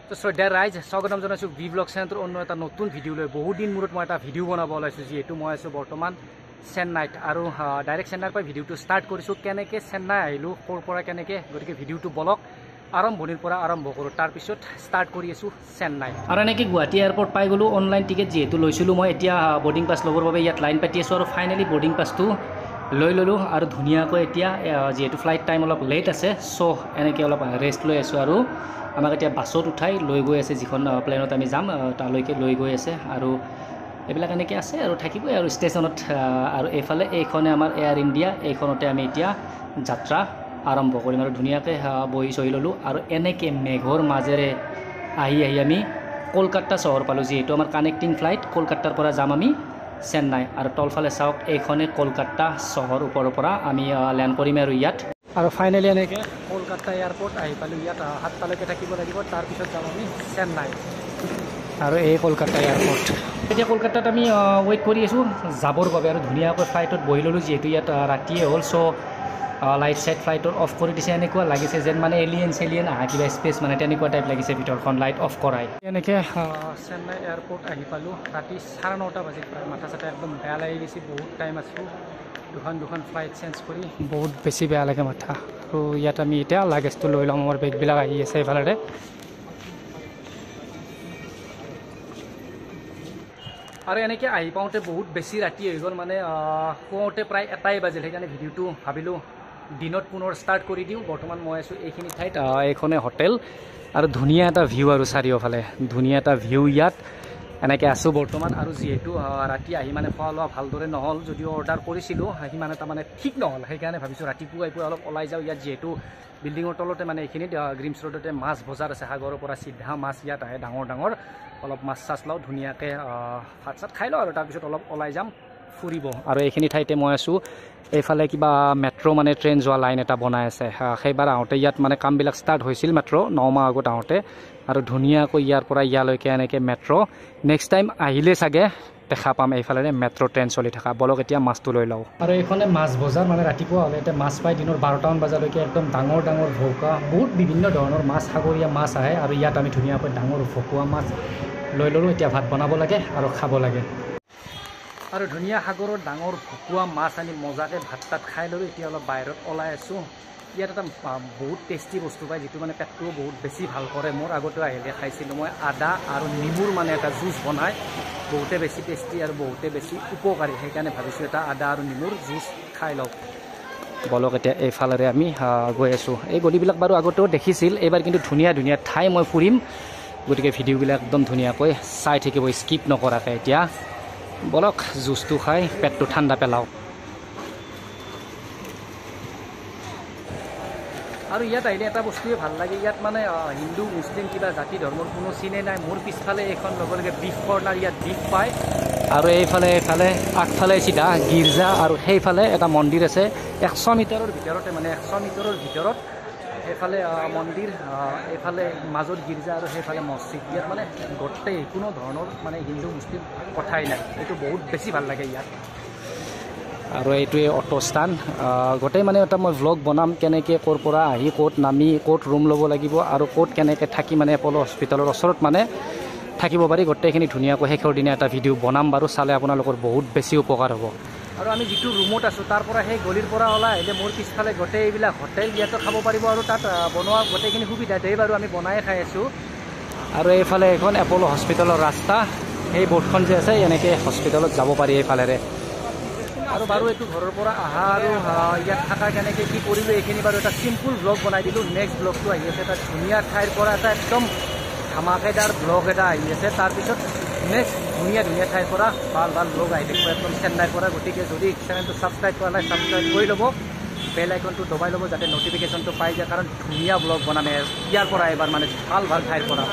তো শ্ৰদ্ধা ৰাইজ স্বাগতম জনাইছো বি ব্লগ চেনেলৰ অন্য এটা নতুন ভিডিঅ' লৈ বহুত দিন মূৰত মই এটা ভিডিঅ' বনাব ওলাইছো যিহেতু মই আছো বৰ্তমান চেন্নাইত আৰু ডাইৰেক্ট চেন্নাইৰ পৰা ভিডিঅ'টো ষ্টাৰ্ট কৰিছো কেনেকৈ চেন্নাই আহিলো ক'ৰ পৰা কেনেকৈ গতিকে ভিডিঅ'টো বলক আৰম্ভণিৰ পৰা আৰম্ভ কৰোঁ তাৰ পিছত ষ্টাৰ্ট কৰি আছো চেন্নাই আৰু এনেকৈ গুৱাহাটী এয়াৰপৰ্ট পাই গ'লো অনলাইন টিকেট যিহেতু লৈছিলোঁ মই এতিয়া বৰ্ডিং পাছ ল'বৰ বাবে ইয়াত লাইন পাতি আছোঁ আৰু ফাইনেলি বৰ্ডিং পাছটো লৈ ল'লোঁ আৰু ধুনীয়াকৈ এতিয়া যিহেতু ফ্লাইট টাইম অলপ লেট আছে চ' এনেকৈ অলপ ৰেষ্ট লৈ আছোঁ আৰু আমাক এতিয়া বাছত উঠাই লৈ গৈ আছে যিখন প্লেনত আমি যাম তালৈকে লৈ গৈ আছে আৰু এইবিলাক এনেকৈ আছে আৰু থাকিবই আৰু ষ্টেচনত আৰু এইফালে এইখনে আমাৰ এয়াৰ ইণ্ডিয়া এইখনতে আমি এতিয়া যাত্ৰা আৰম্ভ কৰিম আৰু ধুনীয়াকৈ বহি চহি ল'লোঁ আৰু এনেকৈ মেঘৰ মাজেৰে আহি আমি কলকাতা চহৰ পালোঁ যিহেতু আমাৰ কানেক্টিং ফ্লাইট কলকাতাৰ পৰা যাম আমি চেন্নাই আৰু তলফালে চাওক এইখনে কলকাতা চহৰ ওপৰৰ পৰা আমি লেণ্ড কৰিম আৰু ইয়াত আৰু ফাইনেলি এনেকৈ কলকাতা এয়াৰপৰ্ট আহি পালোঁ ইয়াত 7টালৈকে থাকিব লাগিব তাৰপিছত যাম আমি চেন্নাই আৰু এই কলকাতা এয়াৰপৰ্ট এতিয়া কলকাতাত আমি ৱেইট কৰি আছোঁ যাবৰ বাবে আৰু ধুনীয়াকৈ ফ্লাইটত বহি ল'লোঁ যিহেতু ইয়াত ৰাতিয়ে হ'ল চ' লাইট চাইট ফ্লাইটত অফ কৰি দিছে এনেকুৱা লাগিছে যেন মানে এলিয়েন আহা কিবা স্পেচ মানে তেনেকুৱা টাইপ লাগিছে ভিতৰখন লাইট অফ কৰাই এনেকৈ চেন্নাই এয়াৰপৰ্ট আহি পালোঁ ৰাতি 9:30 বাজিত প্ৰায় মাথা চাথা একদম বেয়া লাগি গৈছে বহুত টাইম আছোঁ দুখন ফ্লাইট চেঞ্জ কৰি বহুত বেছি বেয়া লাগে মাথা আৰু ইয়াত আমি এতিয়া লাগেজটো লৈ ল'ম আমাৰ বেগবিলাক আহি আছে এইফালে আৰু এনেকৈ আহি পাওঁতে বহুত বেছি ৰাতি হৈ গ'ল মানে পুৱাতে প্ৰায় 1টাই বাজিল সেইকাৰণে ভিডিঅ'টো ভাবিলোঁ দিনত পুনৰ ষ্টাৰ্ট কৰি দিওঁ বৰ্তমান মই আছোঁ এইখিনি ঠাইত এইখনে হোটেল আৰু ধুনীয়া এটা ভিউ আৰু চাৰিওফালে ধুনীয়া এটা ভিউ ইয়াত এনেকৈ আছোঁ বৰ্তমান আৰু যিহেতু ৰাতি আহি মানে খোৱা লোৱা ভালদৰে নহ'ল যদিও অৰ্ডাৰ কৰিছিলোঁ সিমান এটা মানে ঠিক নহ'ল সেইকাৰণে ভাবিছোঁ ৰাতিপুৱাই অলপ ওলাই যাওঁ ইয়াত যিহেতু বিল্ডিঙৰ তলতে মানে এইখিনিত গ্ৰীমছ ৰোডতে মাছ বজাৰ আছে সাগৰৰ পৰা চিধা মাছ ইয়াত আহে ডাঙৰ অলপ মাছ চাছ লওঁ ধুনীয়াকৈ ভাত চাত খাই লওঁ আৰু তাৰপিছত অলপ ওলাই যাম ফুৰিব আৰু এইখিনি ঠাইতে মই আছোঁ এইফালে কিবা মেট্ৰ' মানে ট্ৰেইন যোৱা লাইন এটা বনাই আছে সেইবাৰ আহোঁতে ইয়াত মানে কামবিলাক ষ্টাৰ্ট হৈছিল মাত্ৰ 9 মাহ আগত আহোঁতে আৰু ধুনীয়াকৈ ইয়াৰ পৰা ইয়ালৈকে এনেকৈ মেট্ৰ' নেক্সট টাইম আহিলে চাগে দেখা পাম এইফালে মেট্ৰ' ট্ৰেইন চলি থকা বলক এতিয়া মাছটো লৈ লওঁ আৰু এইখনে মাছ বজাৰ মানে ৰাতিপুৱা হ'লে এতিয়া মাছ পাই দিনৰ 12টামান বজালৈকে একদম ডাঙৰ ভৌকা বহুত বিভিন্ন ধৰণৰ মাছ সাগৰীয়া মাছ আহে আৰু ইয়াত আমি ধুনীয়াকৈ ডাঙৰ ভকুৱা মাছ লৈ ল'লোঁ এতিয়া ভাত বনাব লাগে আৰু খাব লাগে আৰু ধুনীয়া সাগৰৰ ডাঙৰ ভকুৱা মাছ আনি মজাকৈ ভাত তাত খাই ল'লোঁ এতিয়া অলপ বাহিৰত ওলাই আছোঁ ইয়াত এটা বহুত টেষ্টি বস্তু পায় যিটো মানে পেটটোও বহুত বেছি ভাল কৰে মোৰ আগতেও আহিলে খাইছিলোঁ মই আদা আৰু নেমুৰ মানে এটা জুচ বনাই বহুতে বেছি টেষ্টি আৰু বহুতে বেছি উপকাৰী সেইকাৰণে ভাবিছোঁ এটা আদা আৰু নেমুৰ জুচ খাই লওঁ বলক এতিয়া এইফালেৰে আমি গৈ আছোঁ এই গলিবিলাক বাৰু আগতেও দেখিছিল এইবাৰ কিন্তু ধুনীয়া ঠাই মই ফুৰিম গতিকে ভিডিঅ'বিলাক একদম ধুনীয়াকৈ চাই থাকিব স্কিপ নকৰাকৈ এতিয়া বলক জুচটো খাই পেটটো ঠাণ্ডা পেলাওঁ আৰু ইয়াত আহিলে এটা বস্তুৱে ভাল লাগে ইয়াত মানে হিন্দু মুছলিম কিবা জাতি ধৰ্মৰ কোনো চিনে নাই মোৰ পিছফালে এইখন ল'ব লাগে বিফ কৰ্ণাৰ ইয়াত বিফ পায় আৰু এইফালে আগফালে চিধা গীৰ্জা আৰু সেইফালে এটা মন্দিৰ আছে 100 মিটাৰৰ ভিতৰতে মানে 100 মিটাৰৰ ভিতৰত এইফালে মন্দিৰ এইফালে মাজত গীৰ্জা আৰু সেইফালে মছজিদ ইয়াত মানে গোটেই কোনো ধৰণৰ মানে হিন্দু মুছলিম কথাই নাই এইটো বহুত বেছি ভাল লাগে ইয়াত আৰু এইটোৱে অটো ষ্টাণ্ড গোটেই মানে এটা মই ভ্লগ বনাম কেনেকৈ ক'ৰ পৰা আহি ক'ত নামি ক'ত ৰুম ল'ব লাগিব আৰু ক'ত কেনেকৈ থাকি মানে এপ'ল' হস্পিটেলৰ ওচৰত মানে থাকিব পাৰি গোটেইখিনি ধুনীয়াকৈ শেষৰ দিনা এটা ভিডিঅ' বনাম বাৰু চালে আপোনালোকৰ বহুত বেছি উপকাৰ হ'ব আৰু আমি যিটো ৰুমত আছোঁ তাৰ পৰা সেই গলিৰ পৰা ওলাই আহিলে মোৰ পিছফালে গোটেই এইবিলাক হোটেল ইয়াতো খাব পাৰিব আৰু তাত বনোৱা গোটেইখিনি সুবিধা দিয়ে বাৰু আমি বনাই খাই আছোঁ আৰু এইফালে এখন এপ'ল' হস্পিটেলৰ ৰাস্তা সেই বৰ্ডখন যে আছে এনেকৈ হস্পিটেলত যাব পাৰি এইফালেৰে আৰু বাৰু এইটো ঘৰৰ পৰা অহা আৰু ইয়াত থকা কেনেকৈ কি কৰিলোঁ এইখিনি বাৰু এটা চিম্পুল ব্লগ বনাই দিলোঁ নেক্সট ব্লগটো আহি আছে এটা ধুনীয়া ঠাইৰ পৰা এটা একদম ধামাকেদাৰ ব্লগ এটা আহি আছে তাৰপিছত নেক্সট ধুনীয়া ঠাইৰ পৰা ভাল ব্লগ আহি থাকিব একদম চেন্নাইৰ পৰা গতিকে যদি চেনেলটো ছাবস্ক্ৰাইব কৰা নাই ছাবস্ক্ৰাইব কৰি ল'ব বেল আইকনটো দবাই ল'ব যাতে নটিফিকেশ্যনটো পাই যায় কাৰণ ধুনীয়া ব্লগ বনামে ইয়াৰ পৰা এবাৰ মানে ভাল ঠাইৰ পৰা